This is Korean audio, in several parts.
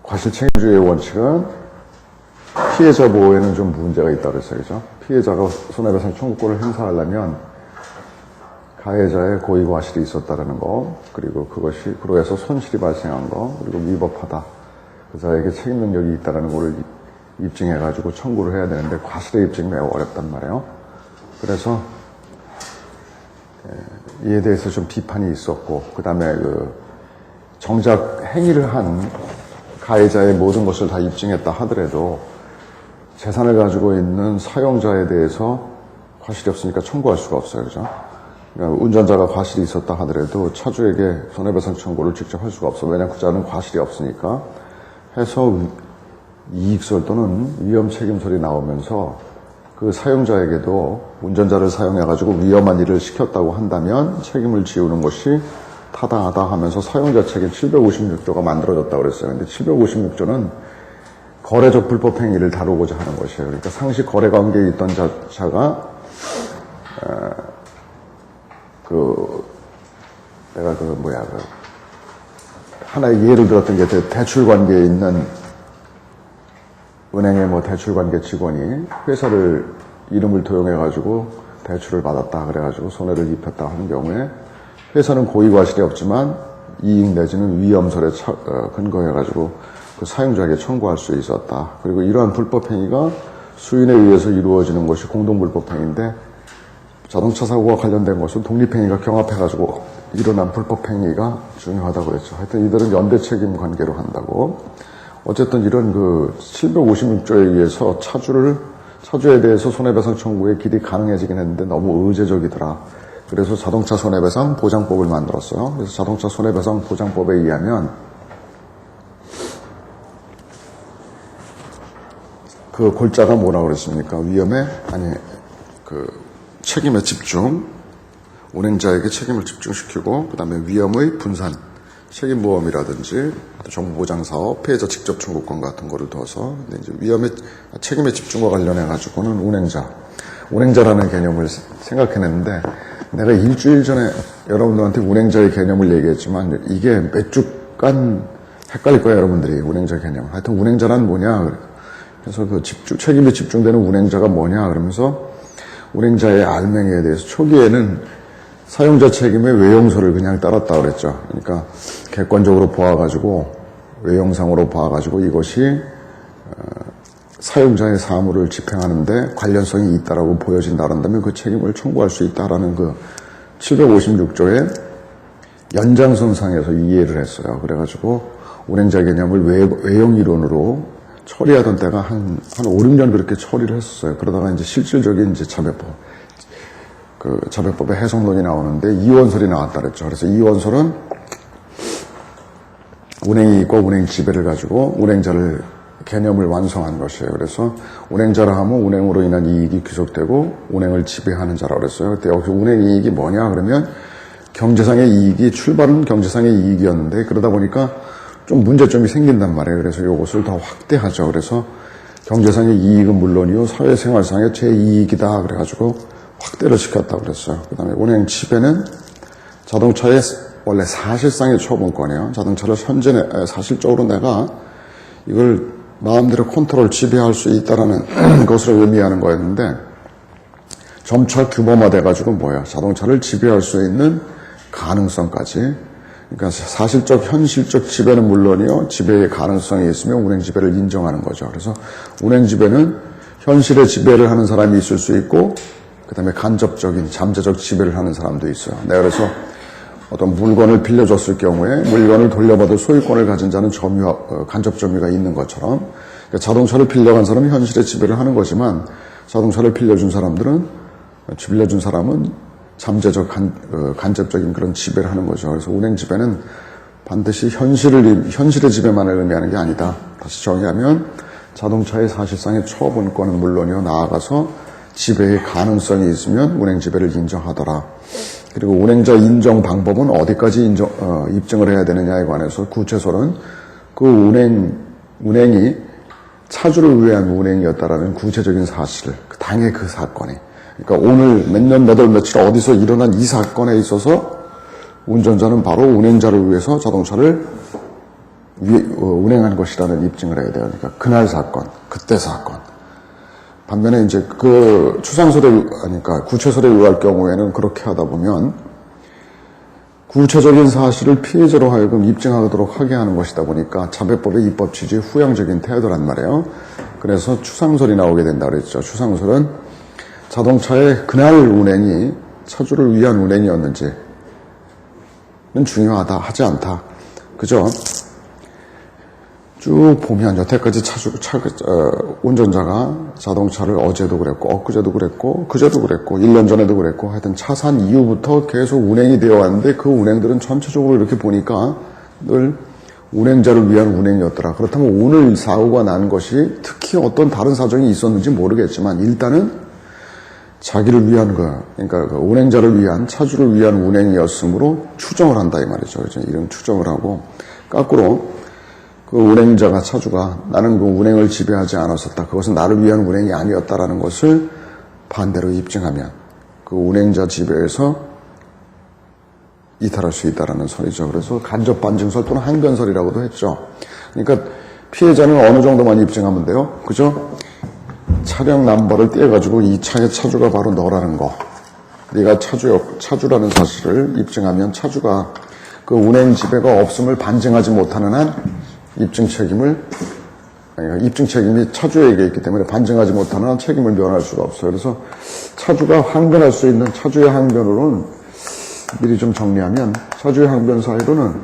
과실책임주의의 원칙은 피해자 보호에는 좀 문제가 있다고 그랬어요. 그죠? 피해자가 손해배상 청구권을 행사하려면 가해자의 고의 과실이 있었다는 거, 그리고 그것이 그로 해서 손실이 발생한 거, 그리고 위법하다. 그자에게 책임 능력이 있다는 것을 입증해가지고 청구를 해야 되는데 과실의 입증이 매우 어렵단 말이에요. 그래서 이에 대해서 좀 비판이 있었고, 그 다음에 정작 행위를 한 가해자의 모든 것을 다 입증했다 하더라도 재산을 가지고 있는 사용자에 대해서 과실이 없으니까 청구할 수가 없어요. 그죠? 그러니까 운전자가 과실이 있었다 하더라도 차주에게 손해배상 청구를 직접 할 수가 없어. 왜냐하면 그자는 과실이 없으니까 해서 이익설 또는 위험책임설이 나오면서 그 사용자에게도 운전자를 사용해가지고 위험한 일을 시켰다고 한다면 책임을 지우는 것이 타당하다 하면서 사용자 책임 756조가 만들어졌다고 그랬어요. 근데 756조는 거래적 불법 행위를 다루고자 하는 것이에요. 그러니까 상시 거래 관계에 있던 자가 하나의 예를 들었던 게 대출 관계에 있는 은행의 대출 관계 직원이 회사를 이름을 도용해가지고 대출을 받았다 그래가지고 손해를 입혔다 하는 경우에 회사는 고의 과실이 없지만 이익 내지는 위험설에 근거해가지고 그 사용자에게 청구할 수 있었다. 그리고 이러한 불법 행위가 수인에 의해서 이루어지는 것이 공동불법 행위인데 자동차 사고와 관련된 것은 독립행위가 경합해가지고 일어난 불법 행위가 중요하다고 그랬죠. 하여튼 이들은 연대 책임 관계로 한다고. 어쨌든 이런 756조에 의해서 차주에 대해서 손해배상 청구의 길이 가능해지긴 했는데 너무 의제적이더라. 그래서 자동차 손해배상 보장법을 만들었어요. 그래서 자동차 손해배상 보장법에 의하면 그 골자가 뭐라고 그랬습니까? 책임의 집중, 운행자에게 책임을 집중시키고, 그 다음에 위험의 분산, 책임보험이라든지, 정보보장사업, 피해자 직접 청구권 같은 거를 둬서, 근데 이제 책임의 집중과 관련해가지고는 운행자라는 개념을 생각해냈는데, 내가 일주일 전에 여러분들한테 운행자의 개념을 얘기했지만, 이게 몇 주간 헷갈릴 거예요, 여러분들이. 운행자 개념. 하여튼 운행자란 뭐냐. 그래서 책임이 집중되는 운행자가 뭐냐. 그러면서, 운행자의 알맹이에 대해서 초기에는 사용자 책임의 외용서를 그냥 따랐다 그랬죠. 그러니까 객관적으로 보아가지고 외용상으로 봐가지고 이것이 사용자의 사무를 집행하는데 관련성이 있다라고 보여진다 그런다면 그 책임을 청구할 수 있다라는 756조의 연장선상에서 이해를 했어요. 그래가지고 운행자 개념을 외용이론으로 처리하던 때가 한 5, 6년 그렇게 처리를 했었어요. 그러다가 이제 실질적인 자별법의 해석론이 나오는데 이원설이 나왔다 그랬죠. 그래서 이원설은 운행이익과 운행 지배를 가지고 운행자를 개념을 완성한 것이에요. 그래서 운행자라 하면 운행으로 인한 이익이 귀속되고 운행을 지배하는 자라고 그랬어요. 그때 여기서 운행이익이 뭐냐 그러면 경제상의 이익이 출발은 경제상의 이익이었는데 그러다 보니까 좀 문제점이 생긴단 말이에요. 그래서 이것을 더 확대하죠. 그래서 경제상의 이익은 물론이요, 사회생활상의 제 이익이다. 그래가지고 확대를 시켰다고 그랬어요. 그 다음에 운행 지배는 자동차의 원래 사실상의 처분권이에요. 자동차를 사실적으로 내가 이걸 마음대로 컨트롤 지배할 수 있다라는 것을 의미하는 거였는데 점차 규모화돼가지고 자동차를 지배할 수 있는 가능성까지. 그러니까 사실적, 현실적 지배는 물론이요, 지배의 가능성이 있으면 운행 지배를 인정하는 거죠. 그래서 운행 지배는 현실의 지배를 하는 사람이 있을 수 있고, 그 다음에 간접적인, 잠재적 지배를 하는 사람도 있어요. 그래서 어떤 물건을 빌려줬을 경우에 물건을 돌려받을 소유권을 가진 자는 간접 점유가 있는 것처럼, 그러니까 자동차를 빌려간 사람은 현실의 지배를 하는 거지만, 자동차를 빌려준 사람은 잠재적 간접적인 그런 지배를 하는 거죠. 그래서 운행 지배는 반드시 현실의 지배만을 의미하는 게 아니다. 다시 정의하면 자동차의 사실상의 처분권은 물론이요, 나아가서 지배의 가능성이 있으면 운행 지배를 인정하더라. 그리고 운행자 인정 방법은 어디까지 입증을 해야 되느냐에 관해서 구체서는 그 운행이 차주를 위한 운행이었다라는 구체적인 사실, 당의 그 사건이. 그러니까 오늘 몇 년, 몇 월, 며칠 어디서 일어난 이 사건에 있어서 운전자는 바로 운행자를 위해서 자동차를 운행한 것이라는 입증을 해야 돼요. 그러니까 그날 사건, 그때 사건. 반면에 이제 그 그러니까 구체설에 의할 경우에는 그렇게 하다 보면 구체적인 사실을 피해자로 하여금 입증하도록 하게 하는 것이다 보니까 자배법의 입법 취지의 후양적인 태도란 말이에요. 그래서 추상설이 나오게 된다 그랬죠. 추상설은 자동차의 그날 운행이 차주를 위한 운행이었는지는 중요하다, 하지 않다. 그죠? 쭉 보면 여태까지 운전자가 자동차를 어제도 그랬고 엊그제도 그랬고 그제도 그랬고 1년 전에도 그랬고 하여튼 차 산 이후부터 계속 운행이 되어 왔는데 그 운행들은 전체적으로 이렇게 보니까 늘 운행자를 위한 운행이었더라. 그렇다면 오늘 사고가 난 것이 특히 어떤 다른 사정이 있었는지 모르겠지만 일단은 자기를 위한 그러니까 그 운행자를 위한 차주를 위한 운행이었으므로 추정을 한다 이 말이죠. 이런 추정을 하고 거꾸로 그 운행자가 차주가 나는 그 운행을 지배하지 않았었다. 그것은 나를 위한 운행이 아니었다라는 것을 반대로 입증하면 그 운행자 지배에서 이탈할 수 있다라는 설이죠. 그래서 간접 반증설 또는 항변설이라고도 했죠. 그러니까 피해자는 어느 정도만 입증하면 돼요. 그죠? 차량 넘버를 떼가지고 이 차의 차주가 바로 너라는 거. 네가 차주라는 사실을 입증하면 차주가 그 운행 지배가 없음을 반증하지 못하는 한 입증 책임이 차주에게 있기 때문에 반증하지 못하는 한 책임을 면할 수가 없어요. 그래서 차주가 항변할 수 있는 차주의 항변으로는 미리 좀 정리하면 차주의 항변 사유로는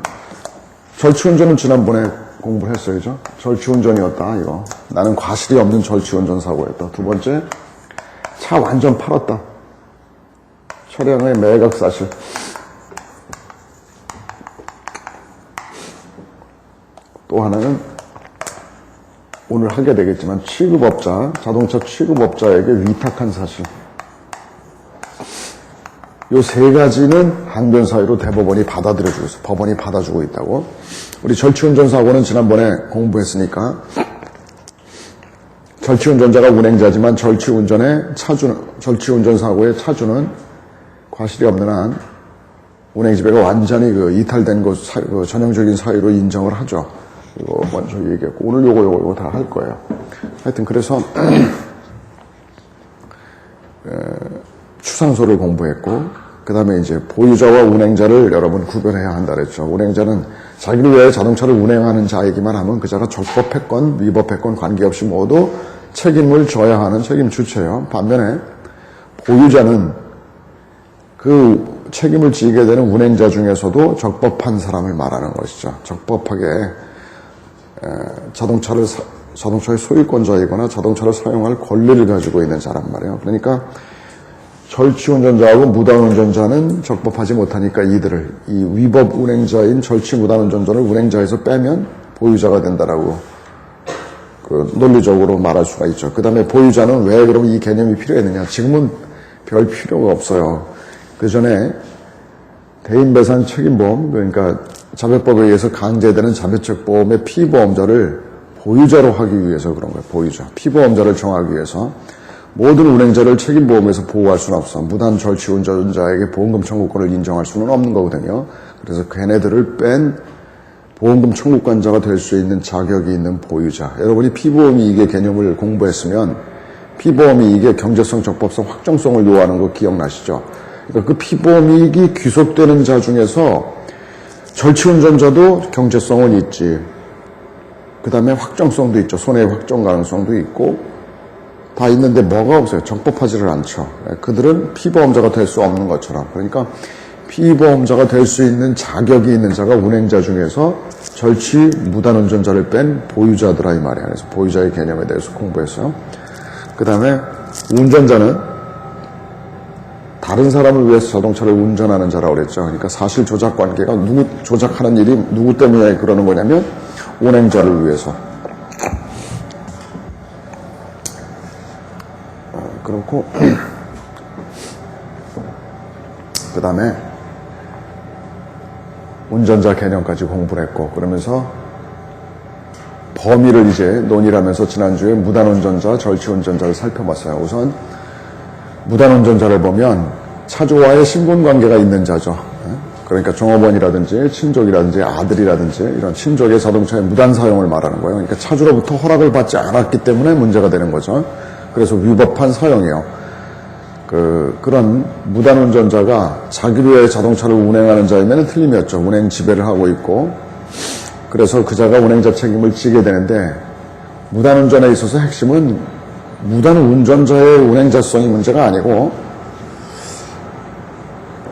절취운전은 지난번에 공부를 했어요. 그죠? 절취운전이었다 이거. 나는 과실이 없는 절취운전 사고였다. 두 번째, 차 완전 팔았다. 차량의 매각 사실. 또 하나는 오늘 하게 되겠지만 자동차 취급업자에게 위탁한 사실. 요 세 가지는 항변 사유로 대법원이 법원이 받아주고 있다고. 우리 절취운전 사고는 지난번에 공부했으니까 절취운전자가 운행자지만 절취운전 사고의 차주는 과실이 없는 한 운행 지배가 완전히 이탈된 것 전형적인 사유로 인정을 하죠. 이거 먼저 얘기했고 오늘 요거 다 할 거예요. 하여튼 그래서 추상소를 공부했고 그 다음에 이제 보유자와 운행자를 여러분 구별해야 한다 그랬죠. 운행자는 자기를 위해 자동차를 운행하는 자이기만 하면 그 자가 적법했건 위법했건 관계없이 모두 책임을 져야 하는 책임 주체예요. 반면에 보유자는 그 책임을 지게 되는 운행자 중에서도 적법한 사람을 말하는 것이죠. 적법하게 자동차의 소유권자이거나 자동차를 사용할 권리를 가지고 있는 자란 말이에요. 그러니까 절취운전자하고 무단운전자는 적법하지 못하니까 이 위법 운행자인 절취 무단운전자를 운행자에서 빼면 보유자가 된다라고 논리적으로 말할 수가 있죠. 그 다음에 보유자는 왜 그럼 이 개념이 필요했느냐? 지금은 별 필요가 없어요. 그 전에 대인배상 책임보험, 그러니까 자배법에 의해서 강제되는 자배적 보험의 피보험자를 보유자로 하기 위해서 그런 거예요. 보유자. 피보험자를 정하기 위해서. 모든 운행자를 책임보험에서 보호할 수는 없어. 무단 절취운전자에게 보험금 청구권을 인정할 수는 없는 거거든요. 그래서 걔네들을 뺀 보험금 청구권자가 될 수 있는 자격이 있는 보유자. 여러분이 피보험이익의 개념을 공부했으면 피보험이익의 경제성, 적법성, 확정성을 요하는 거 기억나시죠? 그러니까 그 피보험이익이 귀속되는 자 중에서 절취운전자도 경제성은 있지. 그 다음에 확정성도 있죠. 손해 확정 가능성도 있고 다 있는데 뭐가 없어요. 적법하지를 않죠. 그들은 피보험자가 될 수 없는 것처럼. 그러니까 피보험자가 될 수 있는 자격이 있는 자가 운행자 중에서 절취 무단운전자를 뺀 보유자들아 이 말이야. 그래서 보유자의 개념에 대해서 공부했어요. 그 다음에 운전자는 다른 사람을 위해서 자동차를 운전하는 자라고 그랬죠. 그러니까 사실 조작 관계가 조작하는 일이 누구 때문에 그러는 거냐면 운행자를 위해서. 그렇고 그 다음에 운전자 개념까지 공부를 했고 그러면서 범위를 이제 논의를 하면서 지난주에 무단운전자, 절취운전자를 살펴봤어요. 우선 무단운전자를 보면 차주와의 신분관계가 있는 자죠. 그러니까 종업원이라든지 친족이라든지 아들이라든지 이런 친족의 자동차의 무단 사용을 말하는 거예요. 그러니까 차주로부터 허락을 받지 않았기 때문에 문제가 되는 거죠. 그래서 위법한 사용이에요. 그런 무단 운전자가 자기의 자동차를 운행하는 자이면 틀림이 없죠. 운행 지배를 하고 있고, 그래서 그자가 운행자 책임을 지게 되는데, 무단 운전에 있어서 핵심은 무단 운전자의 운행자성이 문제가 아니고,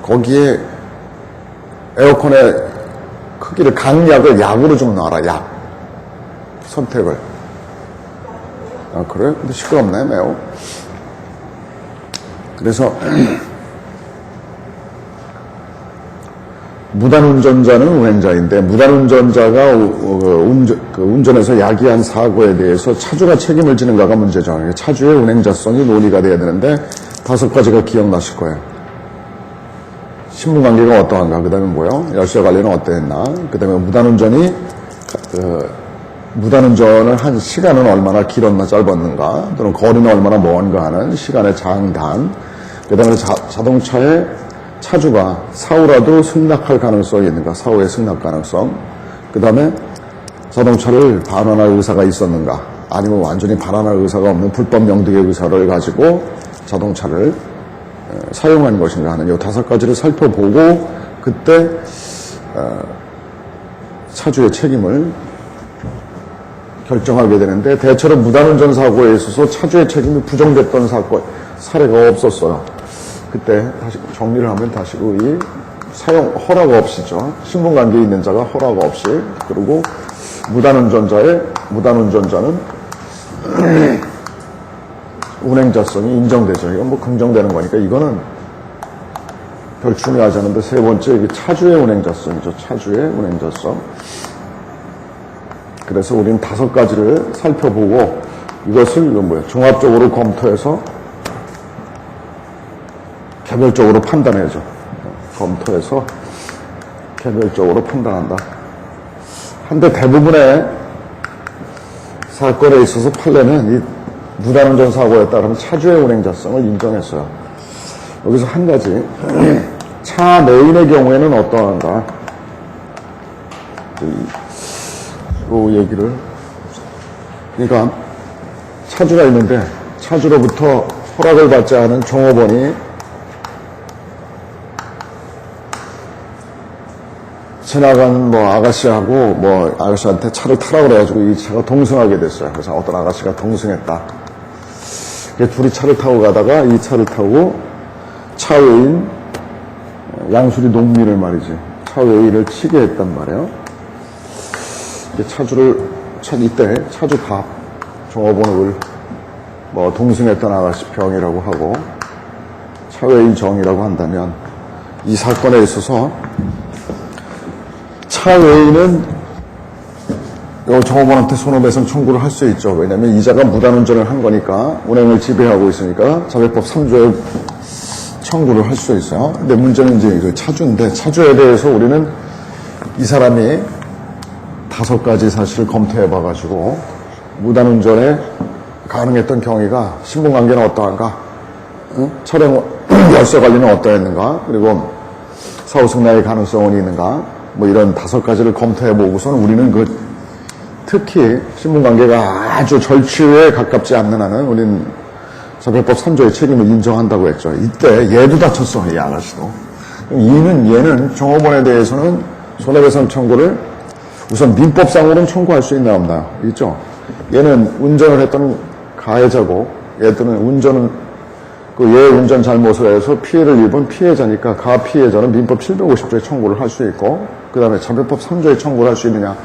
거기에 에어컨의 크기를 강약을 약으로 좀 놔라. 약 선택을. 아 그래? 근데 시끄럽네 매우. 그래서 무단 운전자는 운행자인데, 무단 운전자가 운전에서 야기한 사고에 대해서 차주가 책임을 지는가가 문제죠. 차주의 운행자성이 논의가 돼야 되는데 5가지가 기억나실 거예요. 신분관계가 어떠한가, 그 다음에 뭐요? 열쇠 관리는 어떠했나, 그 다음에 무단운전을 한 시간은 얼마나 길었나 짧았는가, 또는 거리는 얼마나 먼가 하는 시간의 장단, 그 다음에 자동차의 차주가 사후라도 승낙할 가능성이 있는가, 사후의 승낙 가능성, 그 다음에 자동차를 반환할 의사가 있었는가, 아니면 완전히 반환할 의사가 없는 불법 명득의 의사를 가지고 자동차를 사용한 것인가 하는 이 5가지를 살펴보고 그때 차주의 책임을 결정하게 되는데, 대체로 무단운전 사고에 있어서 차주의 책임이 부정됐던 사례가 없었어요. 그때 다시 정리를 하면 다시 이 사용 허락 없이죠. 신분관계에 있는 자가 허락 없이, 그리고 무단운전자는 운행자성이 인정되죠. 이건 뭐 긍정되는 거니까 이거는 별 중요하지 않은데, 3번째 차주의 운행자성이죠. 차주의 운행자성. 그래서 우리는 5가지를 살펴보고 이것을 종합적으로 검토해서 개별적으로 판단해야죠. 검토해서 개별적으로 판단한다. 한데 대부분의 사건에 있어서 판례는 이 무단운전 사고에 따르면 차주의 운행자성을 인정했어요. 여기서 한 가지, 차 내인의 경우에는 어떠한가, 그 얘기를, 그러니까 차주가 있는데 차주로부터 허락을 받지 않은 종업원이 지나가는 아가씨하고 아가씨한테 차를 타라고 그래가지고 이 차가 동승하게 됐어요. 그래서 어떤 아가씨가 동승했다. 둘이 차를 타고 가다가 이 차를 타고 차외인 양수리 농민을 말이지, 차외인을 치게 했단 말이에요. 이때 차주 밥, 종업원을 동승했던 아가씨 병이라고 하고 차외인 정이라고 한다면, 이 사건에 있어서 차외인은 종업원한테 손해배상 청구를 할 수 있죠. 왜냐하면 이자가 무단운전을 한 거니까, 운행을 지배하고 있으니까 자배법 3조에 청구를 할 수 있어요. 근데 문제는 이제 차주인데, 차주에 대해서 우리는 이 사람이 5가지 사실을 검토해봐가지고 무단운전에 가능했던 경위가, 신분관계는 어떠한가, 차량 열쇠 관리는 어떠했는가, 그리고 사후 승낙의 가능성은 있는가, 이런 5가지를 검토해보고서는 우리는 특히 신분관계가 아주 절취에 가깝지 않는 한은 우리는 자배법 3조의 책임을 인정한다고 했죠. 이때 얘도 다쳤어, 이 아가씨도. 얘는 종업원에 대해서는 손해배상 청구를 우선 민법상으로는 청구할 수 있나 없나요? 있죠. 얘는 운전을 했던 가해자고, 얘는 얘 운전 잘못을 해서 피해를 입은 피해자니까 가피해자는 민법 750조에 청구를 할 수 있고, 그 다음에 자배법 3조에 청구를 할 수 있느냐?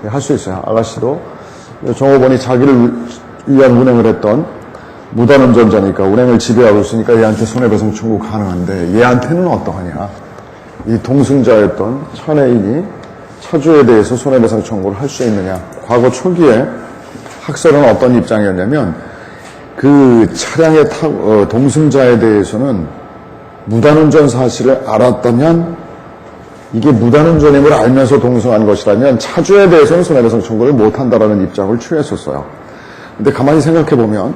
할 수 있어요. 아가씨도 종업원이 자기를 위한 운행을 했던 무단운전자니까, 운행을 지배하고 있으니까 얘한테 손해배상 청구 가능한데, 얘한테는 어떠하냐? 이 동승자였던 차내인이 차주에 대해서 손해배상 청구를 할 수 있느냐? 과거 초기에 학설은 어떤 입장이었냐면, 그 차량의 동승자에 대해서는 무단운전 사실을 알았다면, 이게 무단운전임을 알면서 동승한 것이라면 차주에 대해서는 손해배상 청구를 못한다라는 입장을 취했었어요. 근데 가만히 생각해보면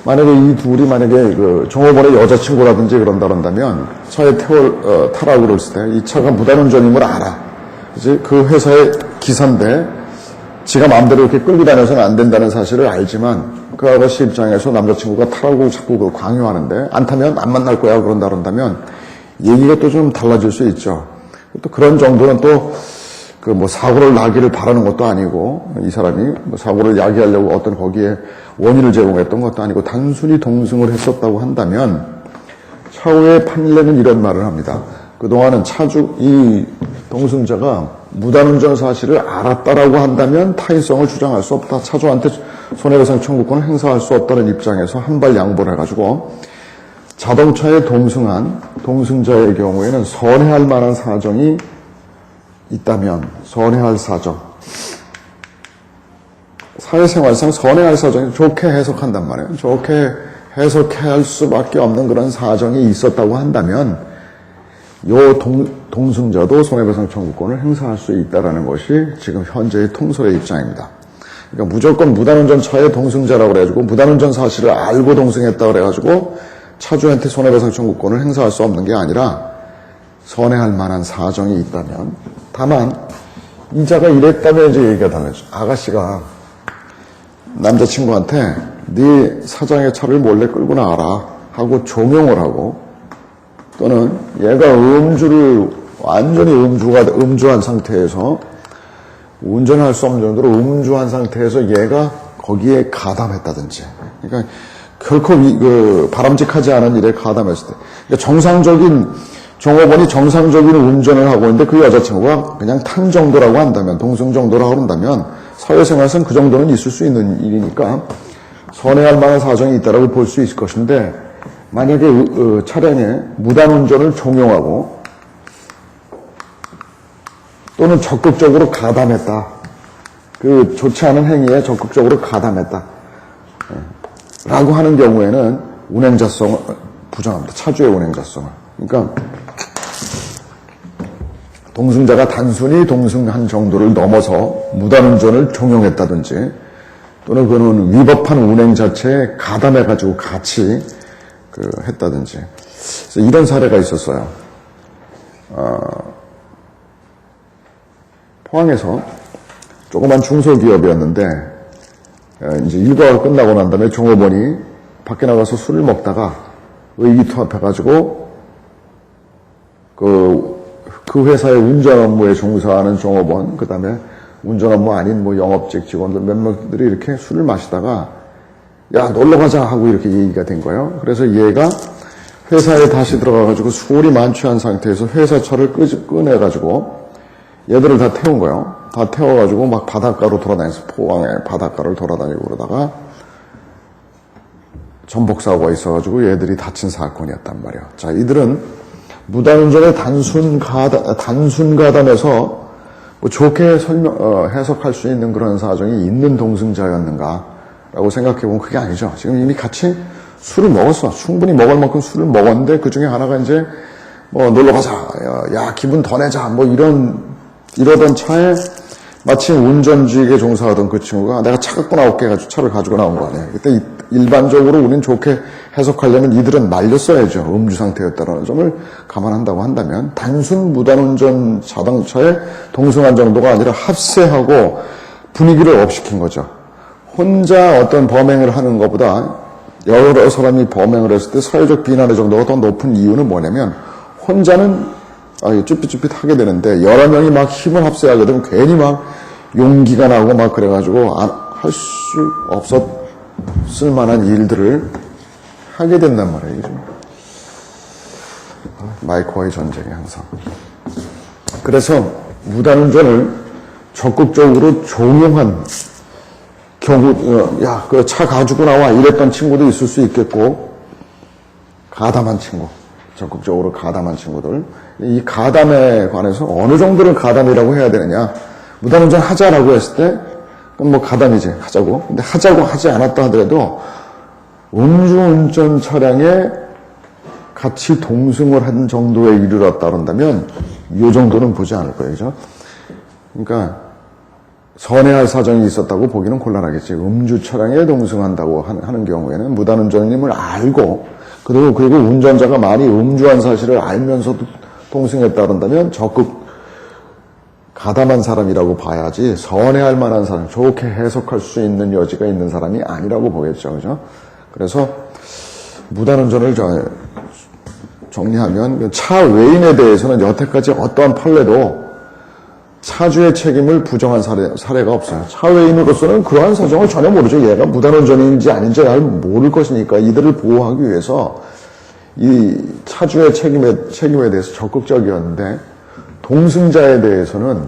만약에 이 둘이 만약에 그 종업원의 여자친구라든지 그런다면 차에 타라고 그랬을 때 이 차가 무단운전임을 알아. 이제 그 회사의 기사인데 지가 마음대로 이렇게 끌고 다녀서는 안 된다는 사실을 알지만 그 아가씨 입장에서 남자친구가 타라고 자꾸 그걸 강요하는데 안 타면 안 만날 거야 그런다면 얘기가 또 좀 달라질 수 있죠. 또 그런 정도는 또 그 뭐 사고를 나기를 바라는 것도 아니고 이 사람이 뭐 사고를 야기하려고 어떤 거기에 원인을 제공했던 것도 아니고 단순히 동승을 했었다고 한다면 차후에 판례는 이런 말을 합니다. 그동안은 이 동승자가 무단운전 사실을 알았다라고 한다면 타인성을 주장할 수 없다. 차주한테 손해배상 청구권을 행사할 수 없다는 입장에서 한 발 양보를 해가지고 자동차에 동승한 동승자의 경우에는 선회할 만한 사정이 있다면 선회할 사정, 사회생활상 선회할 사정이 좋게 해석한단 말이에요. 좋게 해석해야 할 수밖에 없는 그런 사정이 있었다고 한다면 요 동승자도 손해배상 청구권을 행사할 수 있다는 것이 지금 현재의 통설의 입장입니다. 그러니까 무조건 무단운전 차의 동승자라고 그래가지고 무단운전 사실을 알고 동승했다고 그래가지고 차주한테 손해배상 청구권을 행사할 수 없는 게 아니라 선회할 만한 사정이 있다면, 다만 이자가 이랬다면 이제 얘기가 달라져. 아가씨가 남자친구한테 네 사장의 차를 몰래 끌고 나와라 하고 종용을 하고, 또는 얘가 음주를 완전히 음주한 상태에서 운전할 수 없는 정도로 음주한 상태에서 얘가 거기에 가담했다든지, 그러니까 결코 바람직하지 않은 일에 가담했을 때, 그러니까 종업원이 정상적인 운전을 하고 있는데 그 여자친구가 그냥 탄 정도라고 한다면, 동승 정도라고 한다면 사회생활에서는 그 정도는 있을 수 있는 일이니까 선회할 만한 사정이 있다라고 볼 수 있을 것인데, 만약에 차량에 무단운전을 종용하고 또는 적극적으로 가담했다, 그 좋지 않은 행위에 적극적으로 가담했다 라고 하는 경우에는 운행자성을 부정합니다. 차주의 운행자성을. 그러니까 동승자가 단순히 동승한 정도를 넘어서 무단운전을 종용했다든지, 또는 그는 위법한 운행 자체에 가담해가지고 같이 했다든지, 그래서 이런 사례가 있었어요. 포항에서 조그만 중소기업이었는데, 이제 일과가 끝나고 난 다음에 종업원이 밖에 나가서 술을 먹다가 의기투합해가지고 그 회사의 운전 업무에 종사하는 종업원, 그 다음에 운전 업무 아닌 뭐 영업직 직원들 몇 명들이 이렇게 술을 마시다가 야, 놀러 가자 하고 이렇게 얘기가 된 거예요. 그래서 얘가 회사에 다시 들어가가지고 술이 만취한 상태에서 회사 차를 꺼내가지고 얘들을 다 태운 거예요. 다 태워가지고 막 바닷가로 돌아다니면서, 포항에 바닷가를 돌아다니고 그러다가 전복사고가 있어가지고 얘들이 다친 사건이었단 말이에요. 자, 이들은 무단운전의 단순 가담에서 뭐 좋게 해석할 수 있는 그런 사정이 있는 동승자였는가라고 생각해보면 그게 아니죠. 지금 이미 같이 술을 먹었어. 충분히 먹을 만큼 술을 먹었는데 그 중에 하나가 이제 뭐 놀러 가자, 야 기분 더 내자, 뭐 이러던 차에 마침 운전직에 종사하던 그 친구가 내가 차 갖고 나올게 해가지고 차를 가지고 나온 거 아니에요. 그때 일반적으로 우리는 좋게 해석하려면 이들은 말렸어야죠. 음주 상태였다는 점을 감안한다고 한다면, 단순 무단운전 자동차에 동승한 정도가 아니라 합세하고 분위기를 업시킨 거죠. 혼자 어떤 범행을 하는 것보다 여러 사람이 범행을 했을 때 사회적 비난의 정도가 더 높은 이유는 뭐냐면, 혼자는 쭈삣쭈삣 하게 되는데 여러 명이 막 힘을 합세하게 되면 괜히 막 용기가 나고 막 그래가지고 할 수 없었을 만한 일들을 하게 된단 말이에요. 마이크와의 전쟁이 항상. 그래서 무단운전을 적극적으로 종용한 경우, 야, 그 차 가지고 나와 이랬던 친구도 있을 수 있겠고, 가담한 친구, 적극적으로 가담한 친구들, 이 가담에 관해서 어느 정도를 가담이라고 해야 되느냐. 무단운전 하자라고 했을 때 그럼 뭐 가담이지, 하자고. 근데 하자고 하지 않았다 하더라도 음주운전 차량에 같이 동승을 한 정도에 이르렀다 그런다면 이 정도는 보지 않을 거예요. 그죠? 그러니까 선회할 사정이 있었다고 보기는 곤란하겠지. 음주 차량에 동승한다고 하는 경우에는 무단운전임을 알고 그리고 운전자가 많이 음주한 사실을 알면서도 동승했다 그런다면 적극 가담한 사람이라고 봐야지 선회할 만한 사람, 좋게 해석할 수 있는 여지가 있는 사람이 아니라고 보겠죠. 그죠? 그래서 무단운전을 정리하면 차 외인에 대해서는 여태까지 어떠한 판례도 차주의 책임을 부정한 사례가 없어요. 차 외인으로서는 그러한 사정을 전혀 모르죠. 얘가 무단운전인지 아닌지 모를 것이니까 이들을 보호하기 위해서 이 차주의 책임에 대해서 적극적이었는데 동승자에 대해서는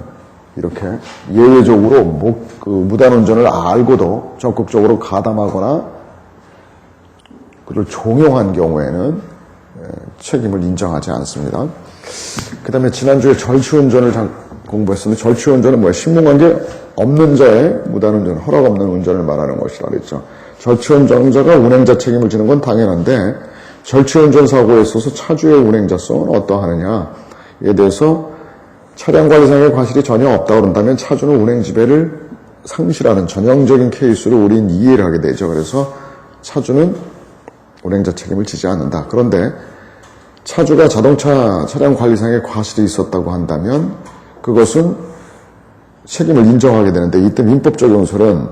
이렇게 예외적으로 무단운전을 알고도 적극적으로 가담하거나 그를 종용한 경우에는 책임을 인정하지 않습니다. 그 다음에 지난주에 절취운전을 공부했었는데 절취운전은 뭐야? 신분관계 없는 자의 무단운전, 허락 없는 운전을 말하는 것이라 그랬죠. 절취운전자가 운행자 책임을 지는 건 당연한데 절취운전 사고에 있어서 차주의 운행자성은 어떠하느냐에 대해서 차량관리상의 과실이 전혀 없다 그런다면 차주는 운행 지배를 상실하는 전형적인 케이스로 우리는 이해를 하게 되죠. 그래서 차주는 운행자 책임을 지지 않는다. 그런데 차주가 자동차 차량 관리상의 과실이 있었다고 한다면 그것은 책임을 인정하게 되는데 이때 민법적 용설은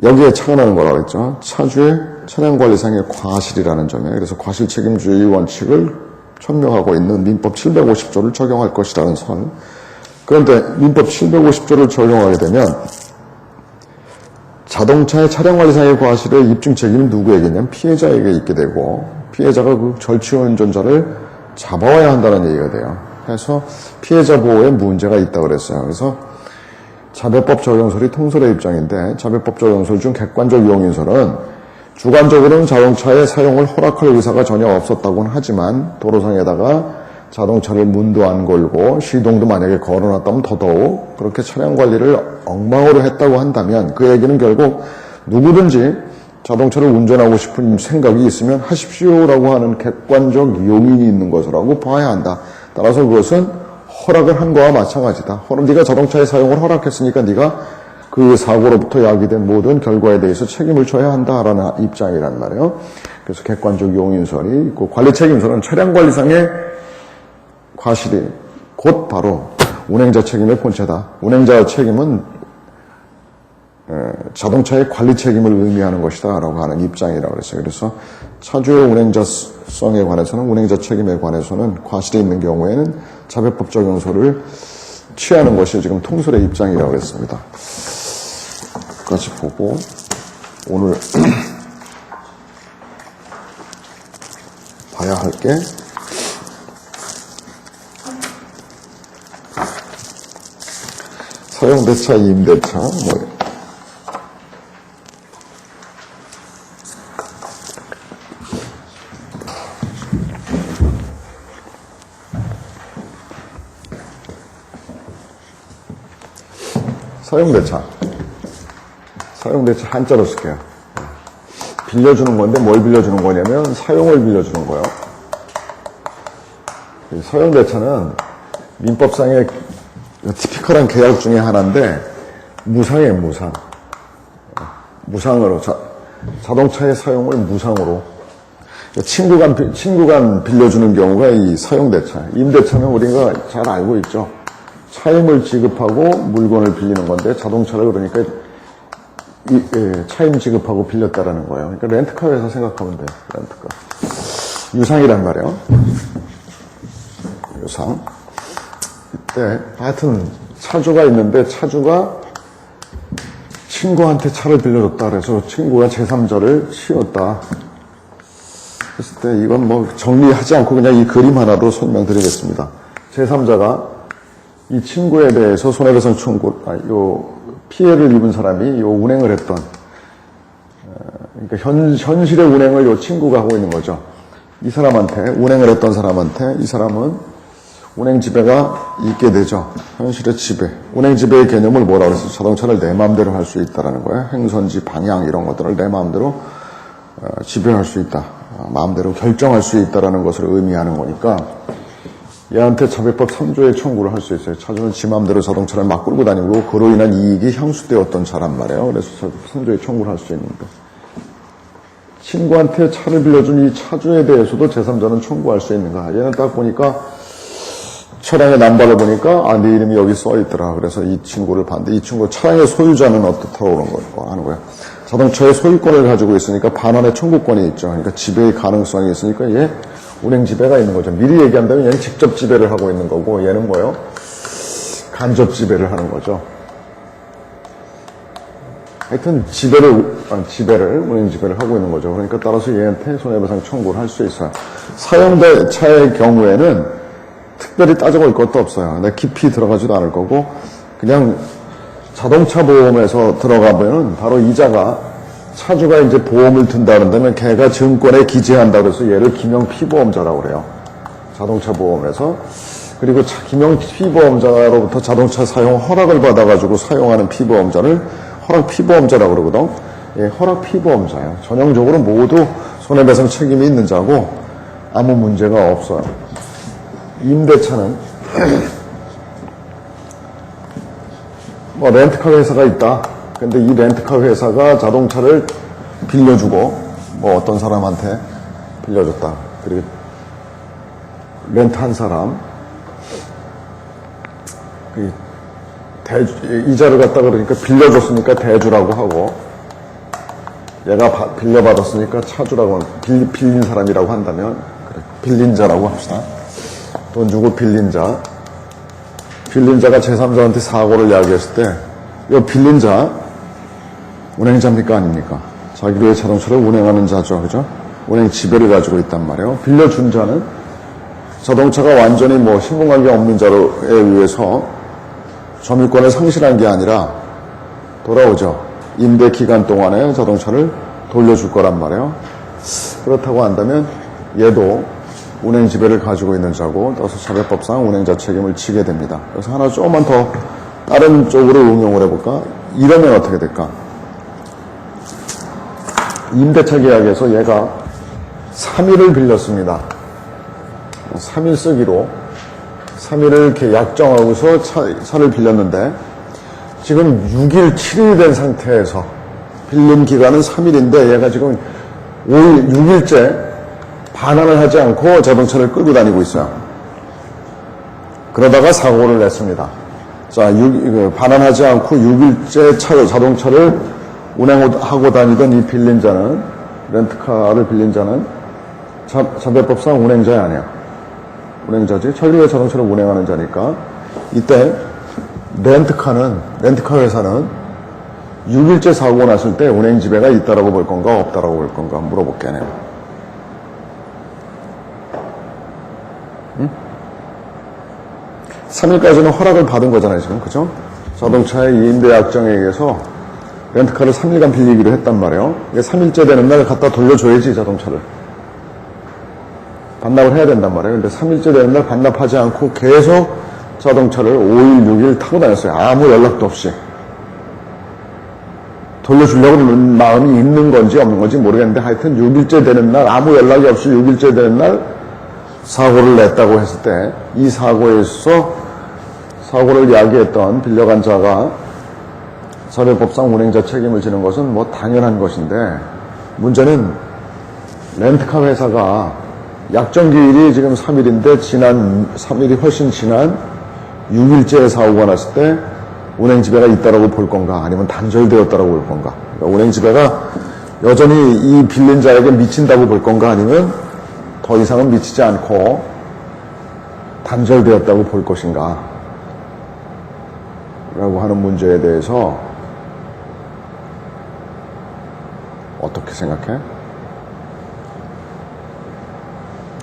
여기에 착안하는 거라고 했죠. 차주의 차량 관리상의 과실이라는 점이에요. 그래서 과실 책임주의 원칙을 천명하고 있는 민법 750조를 적용할 것이라는 선. 그런데 민법 750조를 적용하게 되면 자동차의 차량 관리상의 과실의 입증 책임은 누구에게냐면 피해자에게 있게 되고 피해자가 그 절취운전자를 잡아와야 한다는 얘기가 돼요. 그래서 피해자 보호에 문제가 있다고 그랬어요. 그래서 자배법 적용설이 통설의 입장인데 자배법 적용설 중 객관적 이용인설은 주관적으로는 자동차의 사용을 허락할 의사가 전혀 없었다고는 하지만 도로상에다가 자동차를 문도 안 걸고 시동도 만약에 걸어놨다면 더더욱 그렇게 차량 관리를 엉망으로 했다고 한다면 그 얘기는 결국 누구든지 자동차를 운전하고 싶은 생각이 있으면 하십시오라고 하는 객관적 요인이 있는 것이라고 봐야 한다. 따라서 그것은 허락을 한 거와 마찬가지다. 네가 자동차의 사용을 허락했으니까 네가 그 사고로부터 야기된 모든 결과에 대해서 책임을 져야 한다라는 입장이란 말이에요. 그래서 객관적 용인설이 있고 관리책임설은 차량관리상의 과실이 곧 바로 운행자 책임의 본체다. 운행자 책임은 자동차의 관리 책임을 의미하는 것이다 라고 하는 입장이라고 그랬어요. 그래서 차주의 운행자성에 관해서는 운행자 책임에 관해서는 과실이 있는 경우에는 자배법 적용설을 취하는 것이 지금 통설의 입장이라고 했습니다. 까지 보고 오늘 봐야 할 게 사용대차, 임대차 사용대차 한자로 쓸게요. 빌려주는 건데 뭘 빌려주는 거냐면 사용을 빌려주는 거예요. 사용대차는 민법상의 티피컬한 계약 중에 하나인데 무상이에요. 무상으로 자동차의 사용을 무상으로 친구 간 빌려주는 경우가 이 사용대차. 임대차는 우리가 잘 알고 있죠. 차임을 지급하고 물건을 빌리는 건데 자동차를 그러니까 차임 지급하고 빌렸다라는 거예요. 그러니까 렌트카 회사 생각하면 돼요. 렌트카. 유상이란 말이에요. 유상. 이때 하여튼 차주가 있는데 차주가 친구한테 차를 빌려줬다 그래서 친구가 제3자를 씌웠다. 그랬을 때 이건 뭐 정리하지 않고 그냥 이 그림 하나로 설명드리겠습니다. 제3자가 이 친구에 대해서 손해배상 청구, 피해를 입은 사람이 운행을 했던, 그러니까 현실의 운행을 이 친구가 하고 있는 거죠. 이 사람한테, 운행을 했던 사람한테 이 사람은 운행 지배가 있게 되죠. 현실의 지배. 운행 지배의 개념을 뭐라고 해서 자동차를 내 마음대로 할 수 있다라는 거예요. 행선지, 방향 이런 것들을 내 마음대로 지배할 수 있다. 마음대로 결정할 수 있다라는 것을 의미하는 거니까 얘한테 차별법 3조의 청구를 할 수 있어요. 차주는 지 맘대로 자동차를 막 끌고 다니고 그로 인한 이익이 향수되었던 차란 말이에요. 그래서 차별법 3조의 청구를 할 수 있는 거. 친구한테 차를 빌려준 이 차주에 대해서도 제3자는 청구할 수 있는가. 얘는 딱 보니까 차량의 남발을 보니까 아, 네 이름이 여기 써 있더라. 그래서 이 친구를 봤는데 이 친구 차량의 소유자는 어떻다고 하는 거야. 자동차의 소유권을 가지고 있으니까 반환의 청구권이 있죠. 그러니까 지배의 가능성이 있으니까 얘 운행 지배가 있는 거죠. 미리 얘기한다면 얘는 직접 지배를 하고 있는 거고 얘는 뭐예요? 간접 지배를 하는 거죠. 하여튼 운행 지배를 하고 있는 거죠. 그러니까 따라서 얘한테 손해배상 청구를 할 수 있어요. 사용된 차의 경우에는 특별히 따져볼 것도 없어요. 근데 깊이 들어가지도 않을 거고 그냥 자동차 보험에서 들어가면은 바로 이자가 차주가 이제 보험을 든다 그런다면 걔가 증권에 기재한다 그래서 얘를 기명 피보험자라고 그래요. 자동차 보험에서. 그리고 기명 피보험자로부터 자동차 사용 허락을 받아가지고 사용하는 피보험자를 허락 피보험자라고 그러거든. 예, 허락 피보험자예요. 전형적으로 모두 손해배상 책임이 있는 자고 아무 문제가 없어요. 임대차는 뭐 렌트카 회사가 있다. 근데 이 렌트카 회사가 자동차를 빌려주고 뭐 어떤 사람한테 빌려줬다. 그리고 렌트한 사람 이자를 갖다 그러니까 빌려줬으니까 대주라고 하고 얘가 빌려받았으니까 차주라고 빌린 사람이라고 한다면 그래, 빌린 자라고 합시다. 돈 주고 빌린 자. 빌린자가 제3자한테 사고를 야기했을 때, 이 빌린자, 운행자입니까? 아닙니까? 자기의 자동차를 운행하는 자죠. 그죠? 운행 지배를 가지고 있단 말이에요. 빌려준 자는 자동차가 완전히 뭐 신분관계 없는 자에 의해서 점유권을 상실한 게 아니라 돌아오죠. 임대 기간 동안에 자동차를 돌려줄 거란 말이에요. 그렇다고 한다면 얘도 운행 지배를 가지고 있는 자고 따라서 차별법상 운행자 책임을 지게 됩니다. 그래서 하나 조금만 더 다른 쪽으로 응용을 해볼까? 이러면 어떻게 될까? 임대차 계약에서 얘가 3일을 빌렸습니다. 3일 쓰기로 3일을 이렇게 약정하고서 차를 빌렸는데 지금 6일, 7일 된 상태에서 빌린 기간은 3일인데 얘가 지금 5일, 6일째 반환을 하지 않고 자동차를 끌고 다니고 있어요. 그러다가 사고를 냈습니다. 자, 반환하지 않고 6일째 자동차를 운행하고 다니던 이 빌린자는, 렌트카를 빌린 자는 차별법상 운행자야 아니야. 운행자지. 자기가 자동차를 운행하는 자니까. 이때 렌트카 회사는 6일째 사고가 났을 때 운행 지배가 있다라고 볼 건가 없다라고 볼 건가 물어볼게. 내가. 3일까지는 허락을 받은 거잖아요, 지금. 그죠? 자동차의 임대 약정에 의해서 렌트카를 3일간 빌리기로 했단 말이에요. 이게 3일째 되는 날 갖다 돌려줘야지, 자동차를. 반납을 해야 된단 말이에요. 근데 3일째 되는 날 반납하지 않고 계속 자동차를 5일, 6일 타고 다녔어요. 아무 연락도 없이. 돌려주려고 하는 마음이 있는 건지 없는 건지 모르겠는데 하여튼 6일째 되는 날, 아무 연락이 없이 6일째 되는 날 사고를 냈다고 했을 때 이 사고에 있어서 사고를 야기했던 빌려간 자가 차별법상 운행자 책임을 지는 것은 뭐 당연한 것인데 문제는 렌트카 회사가 약정기일이 지금 3일인데 지난 3일이 훨씬 지난 6일째 사고가 났을 때 운행지배가 있다라고 볼 건가 아니면 단절되었다라고 볼 건가. 그러니까 운행지배가 여전히 이 빌린 자에게 미친다고 볼 건가 아니면 더 이상은 미치지 않고 단절되었다고 볼 것인가 라고 하는 문제에 대해서 어떻게 생각해?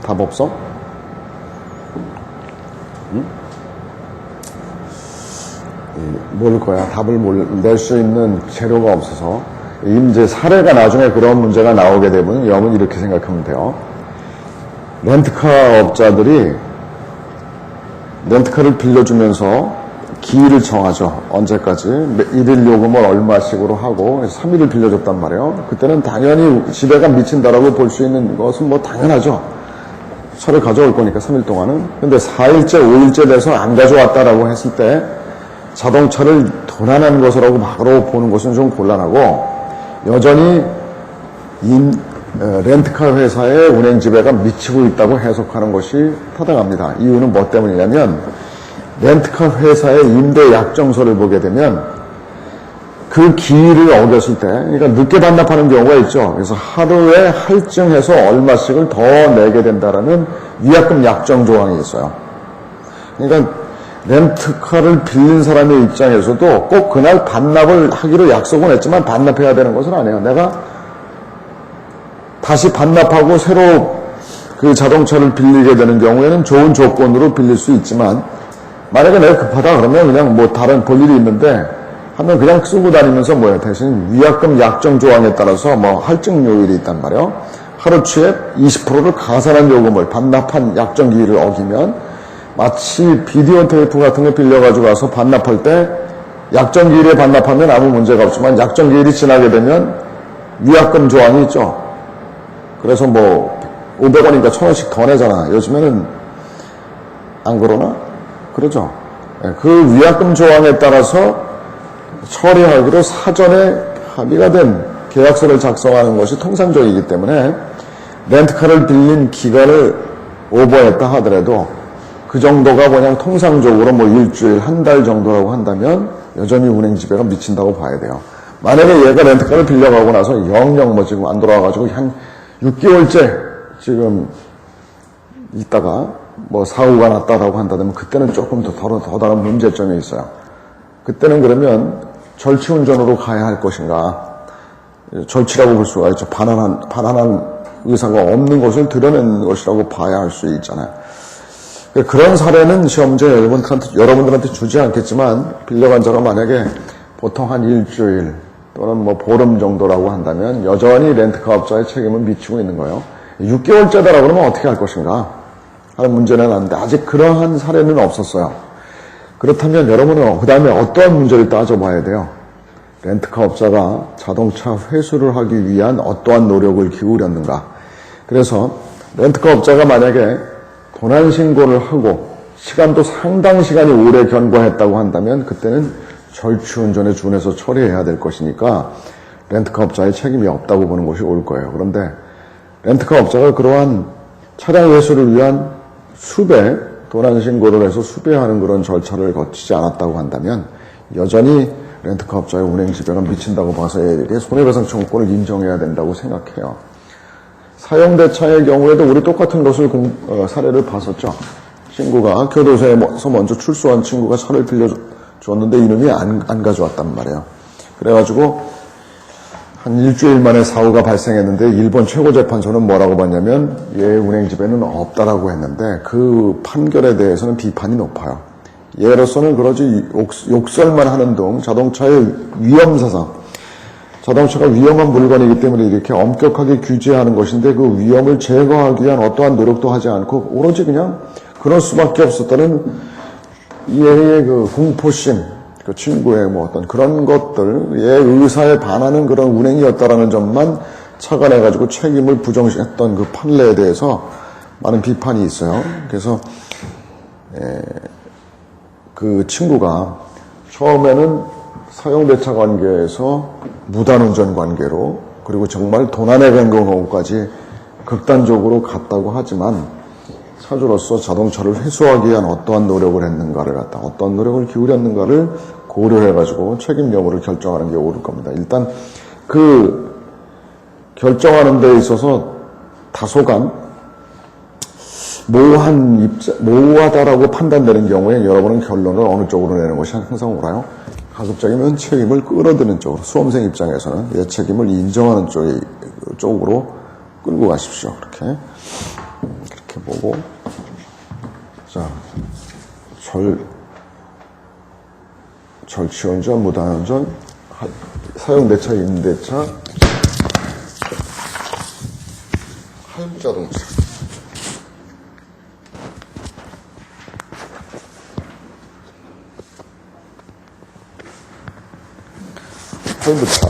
답 없어? 응? 모를 거야. 답을 낼 수 있는 재료가 없어서. 이제 사례가 나중에 그런 문제가 나오게 되면 여러분 이렇게 생각하면 돼요. 렌트카 업자들이 렌트카를 빌려주면서 기일을 정하죠. 언제까지. 일일 요금을 얼마씩으로 하고 3일을 빌려줬단 말이에요. 그때는 당연히 지배가 미친다라고 볼 수 있는 것은 뭐 당연하죠. 차를 가져올 거니까 3일 동안은. 근데 4일째, 5일째 돼서 안 가져왔다라고 했을 때 자동차를 도난한 것이라고 바로 보는 것은 좀 곤란하고, 여전히 렌트카 회사의 운행 지배가 미치고 있다고 해석하는 것이 타당합니다. 이유는 뭐 때문이냐면, 렌트카 회사의 임대 약정서를 보게 되면 그 기일을 어겼을 때, 그러니까 늦게 반납하는 경우가 있죠. 그래서 하루에 할증해서 얼마씩을 더 내게 된다라는 위약금 약정 조항이 있어요. 그러니까 렌트카를 빌린 사람의 입장에서도 꼭 그날 반납을 하기로 약속은 했지만 반납해야 되는 것은 아니에요. 내가 다시 반납하고 새로 그 자동차를 빌리게 되는 경우에는 좋은 조건으로 빌릴 수 있지만, 만약에 내가 급하다 그러면 그냥 뭐 다른 볼 일이 있는데 하면 그냥 쓰고 다니면서 뭐야, 대신 위약금 약정 조항에 따라서 뭐 할증 요일이 있단 말이에요. 하루치에 20%를 가산한 요금을 반납한 약정 기일을 어기면, 마치 비디오 테이프 같은 거 빌려가지고 가서 반납할 때 약정 기일에 반납하면 아무 문제가 없지만 약정 기일이 지나게 되면 위약금 조항이 있죠. 그래서 뭐 500원이니까 1000원씩 더 내잖아. 요즘에는 안 그러나? 그러죠. 그 위약금 조항에 따라서 처리하기로 사전에 합의가 된 계약서를 작성하는 것이 통상적이기 때문에, 렌트카를 빌린 기간을 오버했다 하더라도 그 정도가 그냥 통상적으로 뭐 일주일, 한 달 정도라고 한다면 여전히 운행 지배가 미친다고 봐야 돼요. 만약에 얘가 렌트카를 빌려가고 나서 영영 뭐 지금 안 돌아와가지고 한 6개월째 지금 있다가 뭐 사고가 났다라고 한다면 그때는 조금 더 다른 문제점이 있어요. 그때는 그러면 절취운전으로 가야 할 것인가, 절취라고 볼 수가 있죠. 반환한 의사가 없는 것을 드러낸 것이라고 봐야 할 수 있잖아요. 그런 사례는 시험제 여러분들한테 주지 않겠지만, 빌려간 자가 만약에 보통 한 일주일 또는 뭐 보름 정도라고 한다면 여전히 렌트카 업자의 책임을 미치고 있는 거예요. 6개월째다라고 그러면 어떻게 할 것인가 하는 문제는 아닌데, 아직 그러한 사례는 없었어요. 그렇다면 여러분은 그 다음에 어떠한 문제를 따져봐야 돼요? 렌트카 업자가 자동차 회수를 하기 위한 어떠한 노력을 기울였는가. 그래서 렌트카 업자가 만약에 도난 신고를 하고 시간도 상당 시간이 오래 경과했다고 한다면 그때는 절취운전에 준해서 처리해야 될 것이니까 렌트카 업자의 책임이 없다고 보는 것이 옳을 거예요. 그런데 렌트카 업자가 그러한 차량 회수를 위한 수배, 도난 신고를 해서 수배하는 그런 절차를 거치지 않았다고 한다면 여전히 렌트카 업자의 운행 지배가 미친다고 봐서 얘들이 손해배상 청구권을 인정해야 된다고 생각해요. 사용대차의 경우에도 우리 똑같은 것을 사례를 봤었죠. 친구가 교도소에서 먼저 출소한 친구가 차를 빌려줬는데 이놈이 안 가져왔단 말이에요. 그래가지고 한 일주일 만에 사고가 발생했는데 일본 최고재판소는 뭐라고 봤냐면 얘 운행 지배는 없다라고 했는데 그 판결에 대해서는 비판이 높아요. 얘로서는 그러지 욕설만 하는 등 자동차의 위험사상, 자동차가 위험한 물건이기 때문에 이렇게 엄격하게 규제하는 것인데 그 위험을 제거하기 위한 어떠한 노력도 하지 않고 오로지 그냥 그럴 수밖에 없었다는 얘의 그 공포심, 그 친구의 뭐 어떤 그런 것들, 얘의 의사에 반하는 그런 운행이었다라는 점만 착안해가지고 책임을 부정했던 그 판례에 대해서 많은 비판이 있어요. 그래서 그 친구가 처음에는 사용대차 관계에서 무단운전 관계로 그리고 정말 도난에 간 경우까지 극단적으로 갔다고 하지만 차주로서 자동차를 회수하기 위한 어떠한 노력을 했는가를 갖다 어떤 노력을 기울였는가를 고려해가지고 책임 여부를 결정하는 게 옳을 겁니다. 일단 그 결정하는 데 있어서 다소간 모호하다라고 판단되는 경우에 여러분은 결론을 어느 쪽으로 내는 것이 항상 옳아요? 가급적이면 책임을 끌어드는 쪽으로, 수험생 입장에서는 이 책임을 인정하는 쪽으로 끌고 가십시오. 그렇게 보고, 자, 절취운전, 무단운전, 사용대차, 임대차, 할부자동차. 할부차.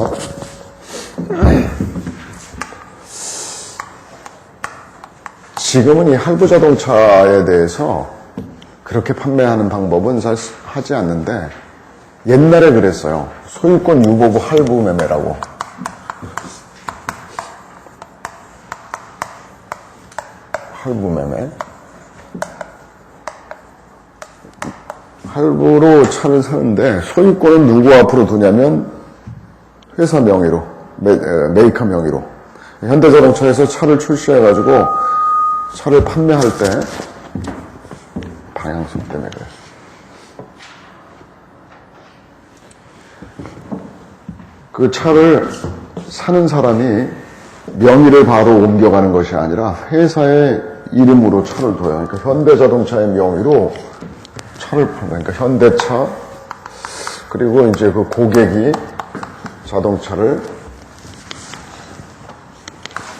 지금은 이 할부 자동차에 대해서 그렇게 판매하는 방법은 잘 하지 않는데 옛날에 그랬어요. 소유권 유보부 할부 매매라고. 할부 매매. 할부로 차를 사는데 소유권은 누구 앞으로 두냐면 회사 명의로, 메이커 명의로. 현대자동차에서 차를 출시해가지고 차를 판매할 때 방향성 때문에 그래요. 그 차를 사는 사람이 명의를 바로 옮겨가는 것이 아니라 회사의 이름으로 차를 둬요. 그러니까 현대자동차의 명의로 차를 파는 거예요. 그러니까 현대차, 그리고 이제 그 고객이 자동차를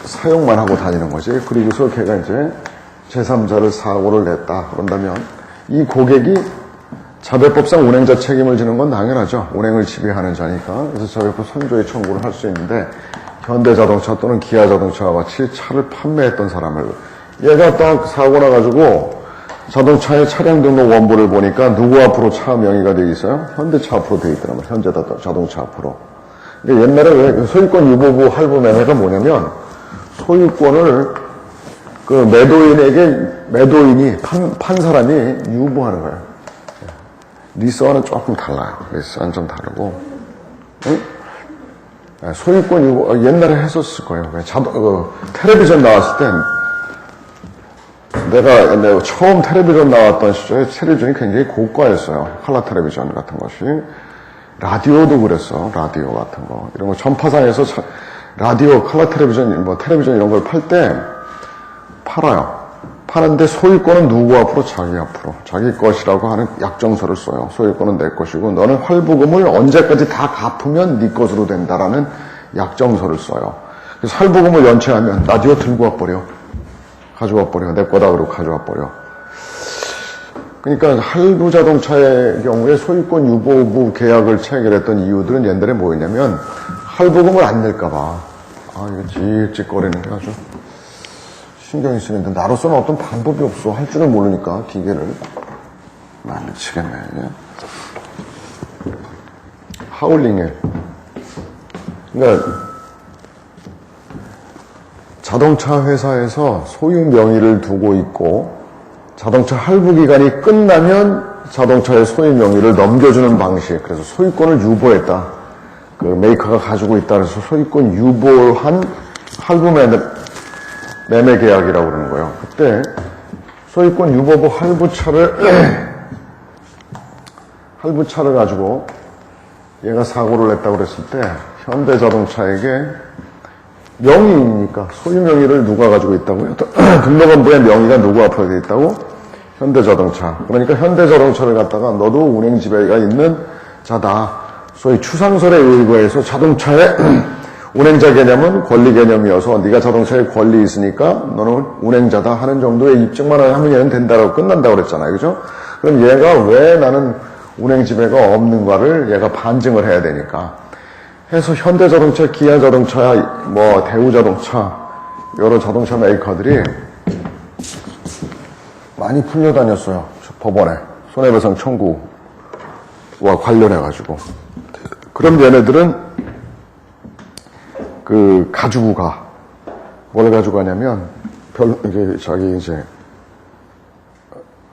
사용만 하고 다니는 거지. 그리고서 걔가 이제 제3자를 사고를 냈다. 그런다면 이 고객이 자배법상 운행자 책임을 지는 건 당연하죠. 운행을 지배하는 자니까. 그래서 자배법 선조의 청구를 할 수 있는데 현대자동차 또는 기아자동차와 같이 차를 판매했던 사람을 얘가 딱 사고 나가지고 자동차의 차량 등록 원본을 보니까 누구 앞으로 차 명의가 되어 있어요? 현대차 앞으로 되어 있더라고요. 현대자동차 앞으로. 그러니까 옛날에 소유권 유보부 할부 매매가 뭐냐면 소유권을 그 매도인이 판 사람이 유보하는 거예요. 리스와는 조금 달라요. 리스와는 좀 다르고. 응? 소유권 유보, 옛날에 했었을 거예요. 텔레비전 나왔을 땐 내가 처음 텔레비전 나왔던 시절에 텔레비전이 굉장히 고가였어요. 컬러 텔레비전 같은 것이. 라디오도 그랬어. 라디오 같은 거. 이런 거 전파상에서 라디오, 컬러 텔레비전, 텔레비전 이런 걸 팔 때 팔아요. 파는데 소유권은 누구 앞으로? 자기 앞으로. 자기 것이라고 하는 약정서를 써요. 소유권은 내 것이고 너는 할부금을 언제까지 다 갚으면 네 것으로 된다라는 약정서를 써요. 그래서 할부금을 연체하면 라디오 들고 와버려. 가져와 버려. 내 거다 그러고 가져와 버려. 그러니까 할부 자동차의 경우에 소유권 유보부 계약을 체결했던 이유들은 옛날에 뭐였냐면 할부금을 안 낼까봐. 이거 찍찍거리는 게 아주 신경이 쓰이는데 나로서는 어떤 방법이 없어. 할 줄을 모르니까 기계를. 미치겠네. 하울링에. 그러니까 자동차 회사에서 소유 명의를 두고 있고 자동차 할부 기간이 끝나면 자동차의 소유 명의를 넘겨주는 방식. 그래서 소유권을 유보했다. 그 메이커가 가지고 있다. 그래서 소유권 유보한 할부 매매 계약이라고 그러는 거예요. 그때 소유권 유보부 할부차를 가지고 얘가 사고를 냈다고 그랬을 때 현대자동차에게 명의니까 소유 명의를 누가 가지고 있다고요? 등록원부의 명의가 누구 앞으로 되어 있다고? 현대자동차. 그러니까 현대자동차를 갖다가 너도 운행 지배가 있는 자다. 소위 추상설에 의거해서 자동차의 운행자 개념은 권리 개념이어서 네가 자동차에 권리 있으니까 너는 운행자다 하는 정도의 입증만 하면 얘는 된다고 끝난다고 그랬잖아요. 그죠? 그럼 얘가 왜 나는 운행 지배가 없는가를 얘가 반증을 해야 되니까. 해서 현대자동차, 기아자동차, 대우자동차 여러 자동차 메이커들이 많이 풀려다녔어요. 법원에 손해배상 청구와 관련해가지고. 그럼 얘네들은 가지고 가. 뭘 가지고 가냐면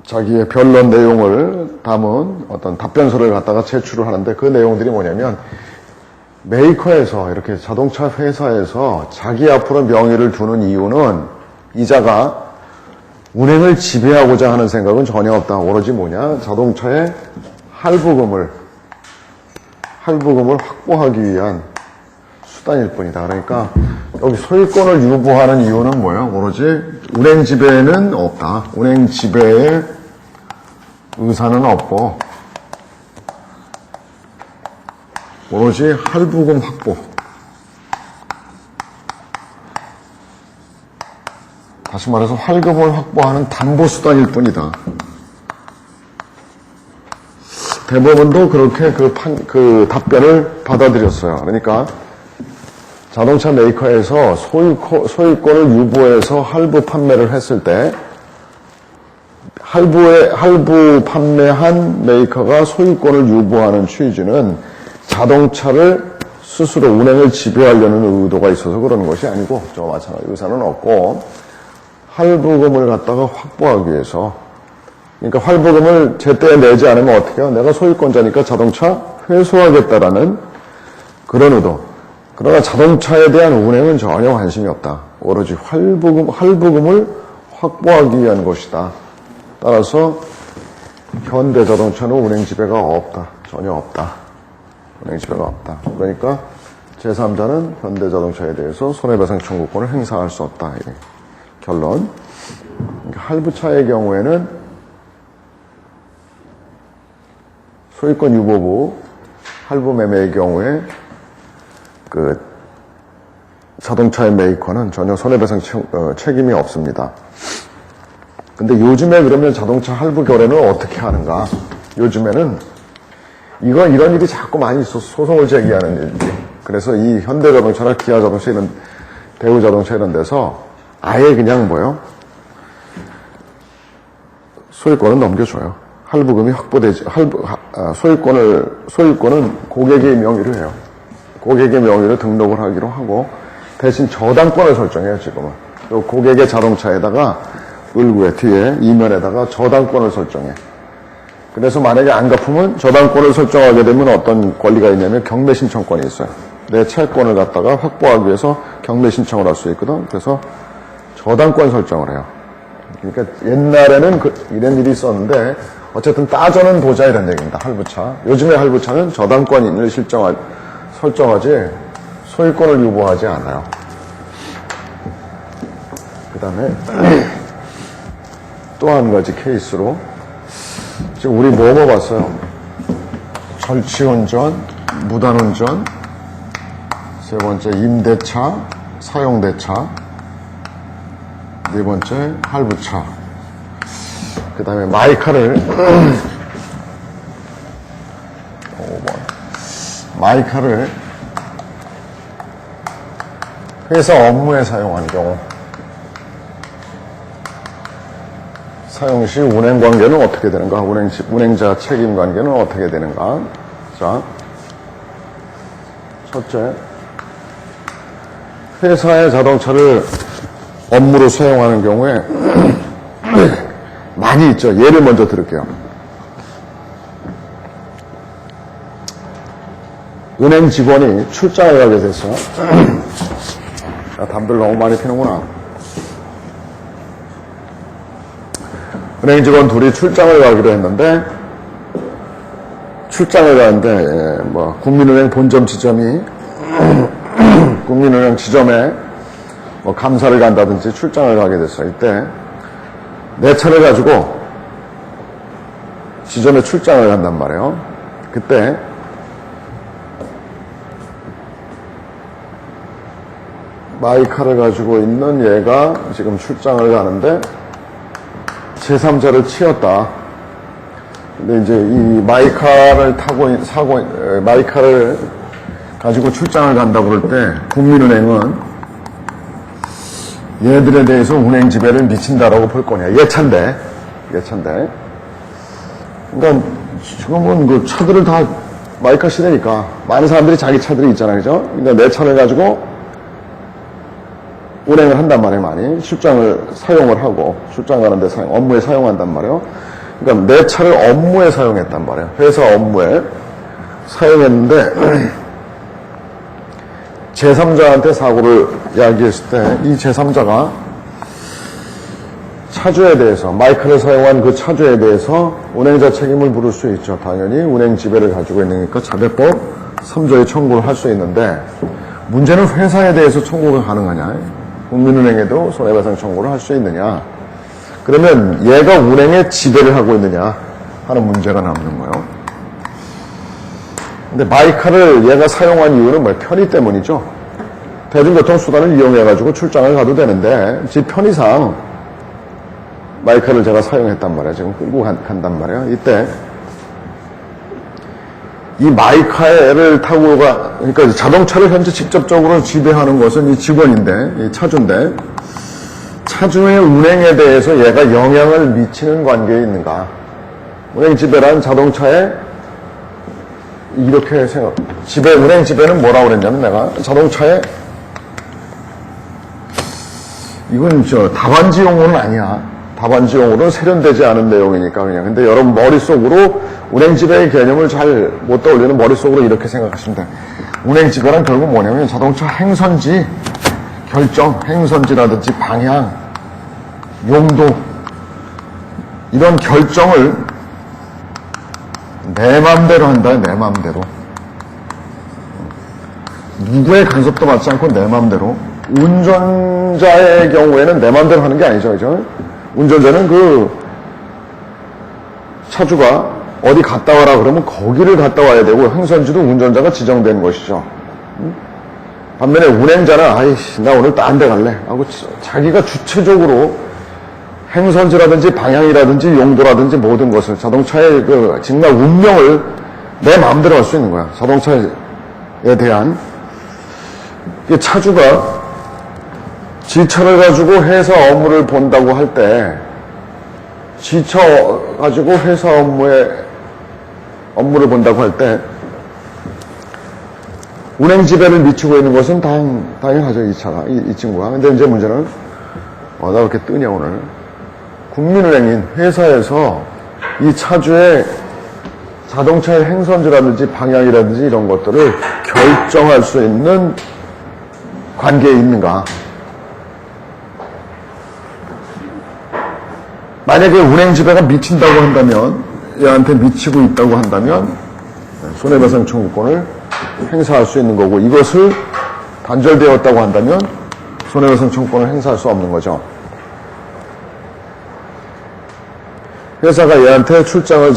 자기의 변론 내용을 담은 어떤 답변서를 갖다가 제출을 하는데 그 내용들이 뭐냐면 메이커에서 이렇게 자동차 회사에서 자기 앞으로 명의를 두는 이유는 이자가 운행을 지배하고자 하는 생각은 전혀 없다. 오로지 뭐냐? 자동차의 할부금을 확보하기 위한 수단일 뿐이다. 그러니까 여기 소유권을 유보하는 이유는 뭐예요? 오로지 운행 지배는 없다. 운행 지배의 의사는 없고 오로지 할부금 확보. 다시 말해서 할금을 확보하는 담보수단일 뿐이다. 대법원도 그렇게 그 답변을 받아들였어요. 그러니까 자동차 메이커에서 소유권을 유보해서 할부 판매를 했을 때 할부 판매한 메이커가 소유권을 유보하는 취지는 자동차를 스스로 운행을 지배하려는 의도가 있어서 그러는 것이 아니고 저와 마찬가지 의사는 없고 할부금을 갖다가 확보하기 위해서 그러니까 할부금을 제때에 내지 않으면 어떻게 해요? 내가 소유권자니까 자동차 회수하겠다라는 그런 의도. 그러나 자동차에 대한 운행은 전혀 관심이 없다. 오로지 할부금을 확보하기 위한 것이다. 따라서 현대자동차는 운행 지배가 없다. 전혀 없다. 운행 지배가 없다. 그러니까 제3자는 현대자동차에 대해서 손해배상 청구권을 행사할 수 없다. 이게 결론. 그러니까 할부차의 경우에는 소유권 유보부 할부 매매의 경우에 그 자동차의 메이커는 전혀 손해배상 책임이 없습니다. 근데 요즘에 그러면 자동차 할부 거래는 어떻게 하는가? 요즘에는 이런 일이 자꾸 많이 있어서 소송을 제기하는 일이지. 그래서 이 현대자동차나 기아자동차 이런 대우자동차 이런 데서 아예 그냥 소유권을 넘겨줘요. 할부금이 확보되지, 소유권은 고객의 명의로 해요. 고객의 명의로 등록을 하기로 하고, 대신 저당권을 설정해요, 지금은. 또 고객의 자동차에다가, 을구에 뒤에, 이면에다가 저당권을 설정해. 그래서 만약에 안 갚으면 저당권을 설정하게 되면 어떤 권리가 있냐면 경매 신청권이 있어요. 내 채권을 갖다가 확보하기 위해서 경매 신청을 할 수 있거든. 그래서 저당권 설정을 해요. 그러니까 옛날에는 이런 일이 있었는데, 어쨌든 따져는 보자 이런 얘기입니다. 할부차. 요즘에 할부차는 저당권을 설정하지 소유권을 유보하지 않아요. 그 다음에 또 한 가지 케이스로 지금 우리 뭐 봤어요? 절취운전, 무단운전, 세 번째 임대차, 사용대차, 네 번째 할부차. 그 다음에 마이카를 5번 마이카를 회사 업무에 사용한 경우 사용 시 운행 관계는 어떻게 되는가? 운행자 책임 관계는 어떻게 되는가? 자, 첫째, 회사의 자동차를 업무로 사용하는 경우에 많이 있죠. 예를 먼저 들을게요. 은행 직원이 출장을 가게 됐어. 담배를 너무 많이 피는구나. 은행 직원 둘이 출장을 가기로 했는데, 출장을 가는데, 국민은행 본점 지점이, 국민은행 지점에 감사를 간다든지 출장을 가게 됐어. 이때, 내 차를 가지고 지점에 출장을 간단 말이에요. 그때 마이카를 가지고 있는 얘가 지금 출장을 가는데 제3자를 치였다. 근데 이제 이 마이카를 마이카를 가지고 출장을 간다 그럴 때 국민은행은 얘들에 대해서 운행 지배를 미친다라고 볼 거냐. 예차인데. 그러니까 지금은 그 차들을 다 마이카 시대니까 많은 사람들이 자기 차들이 있잖아요. 그죠? 그러니까 내 차를 가지고 운행을 한단 말이에요. 많이. 출장을 사용을 하고 출장 가는데 업무에 사용한단 말이에요. 그러니까 내 차를 업무에 사용했단 말이에요. 회사 업무에 사용했는데 제3자한테 사고를 이야기했을 때 이 제3자가 차주에 대해서 마이크를 사용한 그 차주에 대해서 운행자 책임을 물을 수 있죠. 당연히 운행 지배를 가지고 있으니까 자대법 3조에 청구를 할 수 있는데 문제는 회사에 대해서 청구가 가능하냐. 국민은행에도 손해배상 청구를 할 수 있느냐. 그러면 얘가 운행에 지배를 하고 있느냐 하는 문제가 남는 거예요. 근데 마이카를 얘가 사용한 이유는 편의 때문이죠. 대중교통수단을 이용해가지고 출장을 가도 되는데, 지 편의상 마이카를 제가 사용했단 말이에요. 지금 끌고 간단 말이에요. 이때 이 마이카를 타고 그러니까 자동차를 현재 직접적으로 지배하는 것은 이 직원인데, 이 차주인데, 차주의 운행에 대해서 얘가 영향을 미치는 관계에 있는가? 운행 지배라는 자동차에 이렇게 운행 지배는 뭐라고 그랬냐면 내가 자동차에 이건 다반지 용어는 아니야. 다반지 용어는 세련되지 않은 내용이니까 그냥. 근데 여러분 머릿속으로 운행 지배의 개념을 잘 못 떠올리는 머릿속으로 이렇게 생각하시면 돼. 운행 지배란 결국 뭐냐면 자동차 행선지 결정, 행선지라든지 방향, 용도 이런 결정을 내 맘대로 한다. 내 맘대로. 누구의 간섭도 받지 않고 내 맘대로. 운전자의 경우에는 내 맘대로 하는 게 아니죠. 그죠? 운전자는 그 차주가 어디 갔다 와라 그러면 거기를 갔다 와야 되고 행선지도 운전자가 지정된 것이죠. 반면에 운행자는 아이씨 나 오늘 딴 데 갈래 하고 자기가 주체적으로 행선지라든지 방향이라든지 용도라든지 모든 것을 자동차의 그 정말 운명을 내 마음대로 할 수 있는 거야. 자동차에 대한 차주가 지차를 가지고 회사 업무를 본다고 할 때 지차 가지고 회사 업무를 본다고 할 때 운행 지배를 미치고 있는 것은 당연하죠. 이 차가 이 친구가. 근데 이제 문제는 나 왜 이렇게 뜨냐 오늘. 국민은행인 회사에서 이 차주의 자동차의 행선지라든지 방향이라든지 이런 것들을 결정할 수 있는 관계에 있는가. 만약에 운행 지배가 미친다고 한다면, 얘한테 미치고 있다고 한다면 손해배상 청구권을 행사할 수 있는 거고, 이것을 단절되었다고 한다면 손해배상 청구권을 행사할 수 없는 거죠. 회사가 얘한테 출장을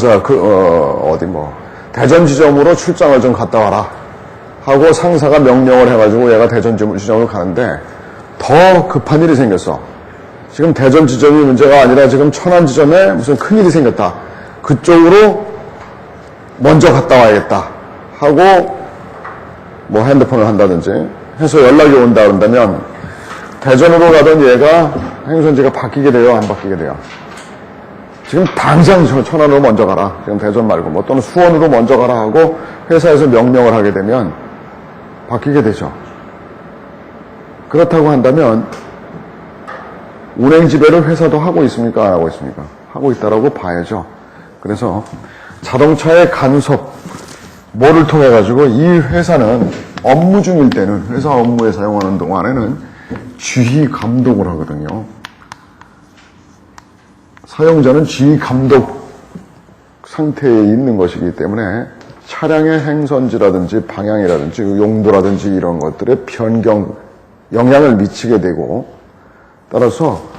대전 지점으로 출장을 좀 갔다 와라 하고 상사가 명령을 해가지고 얘가 대전 지점을 가는데 더 급한 일이 생겼어. 지금 대전 지점이 문제가 아니라 지금 천안 지점에 무슨 큰일이 생겼다. 그쪽으로 먼저 갔다 와야겠다 하고 뭐 핸드폰을 한다든지 해서 연락이 온다 그런다면 대전으로 가던 얘가 행선지가 바뀌게 돼요? 안 바뀌게 돼요? 지금 당장 천안으로 먼저 가라. 지금 대전 말고 뭐 또는 수원으로 먼저 가라 하고 회사에서 명령을 하게 되면 바뀌게 되죠. 그렇다고 한다면 운행 지배를 회사도 하고 있습니까? 안 하고 있습니까? 하고 있다라고 봐야죠. 그래서 자동차의 간섭, 뭐를 통해 가지고 이 회사는 업무 중일 때는 회사 업무에 사용하는 동안에는 지휘 감독을 하거든요. 사용자는 지휘 감독 상태에 있는 것이기 때문에 차량의 행선지라든지 방향이라든지 용도라든지 이런 것들의 변경, 영향을 미치게 되고 따라서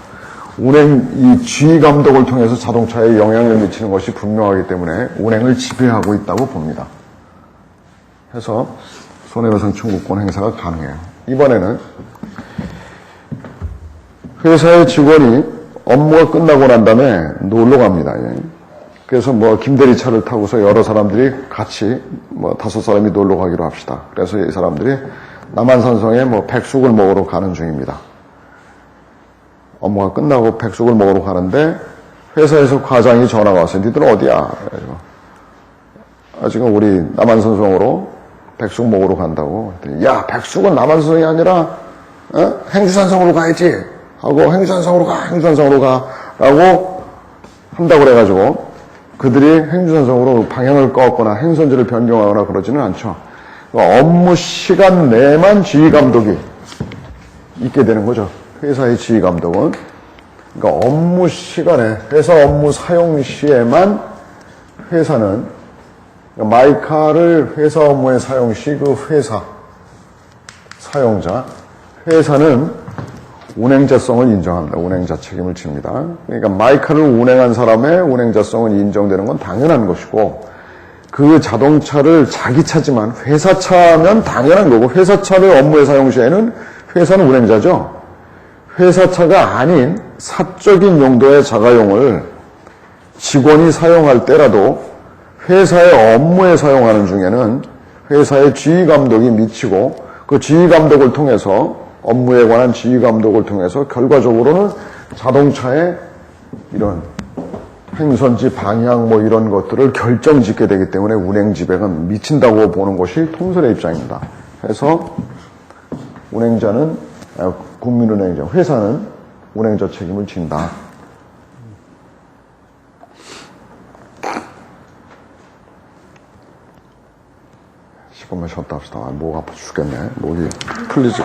이 지휘 감독을 통해서 자동차에 영향을 미치는 것이 분명하기 때문에 운행을 지배하고 있다고 봅니다. 해서 손해배상 청구권 행사가 가능해요. 이번에는 회사의 직원이 업무가 끝나고 난 다음에 놀러 갑니다. 그래서 뭐 김대리 차를 타고서 여러 사람들이 같이 뭐 5사람이 놀러 가기로 합시다. 그래서 이 사람들이 남한산성에 뭐 백숙을 먹으러 가는 중입니다. 업무가 끝나고 백숙을 먹으러 가는데 회사에서 과장이 전화가 왔어요. 니들은 어디야? 지금 우리 남한산성으로 백숙 먹으러 간다고. 야, 백숙은 남한산성이 아니라 행주산성으로 가야지 하고 행주산성으로 가 라고 한다고 그래가지고 그들이 행주산성으로 방향을 꺾거나 행선지를 변경하거나 그러지는 않죠. 업무 시간 내만 지휘 감독이 있게 되는 거죠. 회사의 지휘 감독은. 그러니까 업무 시간에, 회사 업무 사용 시에만 회사는, 그러니까 마이카를 회사 업무에 사용 시 그 회사, 사용자, 회사는 운행자성을 인정합니다. 운행자 책임을 집니다. 그러니까 마이카를 운행한 사람의 운행자성은 인정되는 건 당연한 것이고, 그 자동차를 자기 차지만 회사 차면 당연한 거고, 회사 차를 업무에 사용 시에는 회사는 운행자죠. 회사 차가 아닌 사적인 용도의 자가용을 직원이 사용할 때라도 회사의 업무에 사용하는 중에는 회사의 지휘감독이 미치고 그 지휘감독을 통해서 업무에 관한 지휘감독을 통해서 결과적으로는 자동차의 이런 행선지 방향 뭐 이런 것들을 결정짓게 되기 때문에 운행 지배는 미친다고 보는 것이 통설의 입장입니다. 그래서 운행자는 국민운행자, 회사는 운행자 책임을 진다. 10분만 쉬었다 합시다. 목 아파 죽겠네. 목이 풀리지.